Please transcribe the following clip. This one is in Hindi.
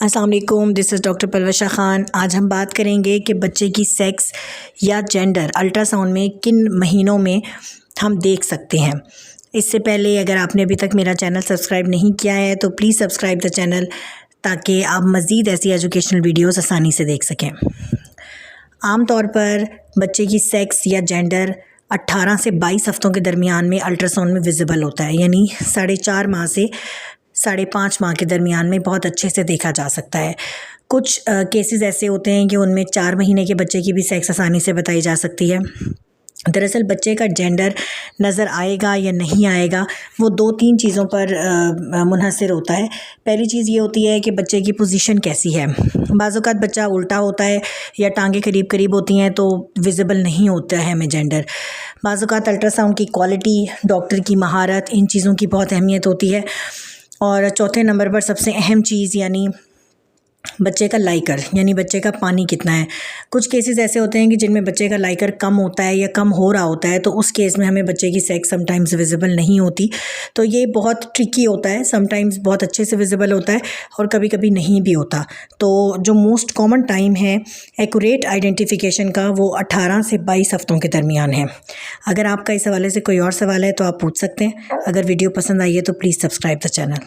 अस्सलाम वालेकुम, this is doctor Parvasha Khan. आज हम बात करेंगे कि बच्चे की सेक्स या जेंडर अल्ट्रासाउंड में किन महीनों में हम देख सकते हैं। इससे पहले अगर आपने अभी तक मेरा चैनल सब्सक्राइब नहीं किया है तो प्लीज़ सब्सक्राइब द चैनल ताकि आप मज़ीद ऐसी एजुकेशनल वीडियोस आसानी से देख सकें। आम तौर पर बच्चे की सेक्स या जेंडर 18 से 22 हफ़्तों के दरमियान में अल्ट्रासाउंड में विजिबल होता है, यानी 4.5 माह से 5.5 माह के दरमियान में बहुत अच्छे से देखा जा सकता है। कुछ केसेस ऐसे होते हैं कि उनमें 4 महीने के बच्चे की भी सेक्स आसानी से बताई जा सकती है। दरअसल बच्चे का जेंडर नज़र आएगा या नहीं आएगा वो 2-3 चीज़ों पर मुनहसर होता है। पहली चीज़ ये होती है कि बच्चे की पोजीशन कैसी है। बाज़ औक़ात बच्चा उल्टा होता है या टांगें करीब करीब होती हैं तो विजिबल नहीं होता है हमें जेंडर। बाज़ औक़ात अल्ट्रासाउंड की क्वालिटी, डॉक्टर की महारत, इन चीज़ों की बहुत अहमियत होती है। और चौथे नंबर पर सबसे अहम चीज़ यानी बच्चे का लाइकर, यानी बच्चे का पानी कितना है। कुछ केसेस ऐसे होते हैं कि जिनमें बच्चे का लाइकर कम होता है या कम हो रहा होता है, तो उस केस में हमें बच्चे की सेक्स समटाइम्स विजिबल नहीं होती। तो ये बहुत ट्रिकी होता है, समटाइम्स बहुत अच्छे से विजिबल होता है और कभी कभी नहीं भी होता। तो जो मोस्ट कॉमन टाइम है एक्यूरेट आइडेंटिफिकेशन का वो 18 से 22 हफ़्तों के दरमियान है। अगर आपका इस हवाले से कोई और सवाल है तो आप पूछ सकते हैं। अगर वीडियो पसंद आई है तो प्लीज़ सब्सक्राइब द चैनल।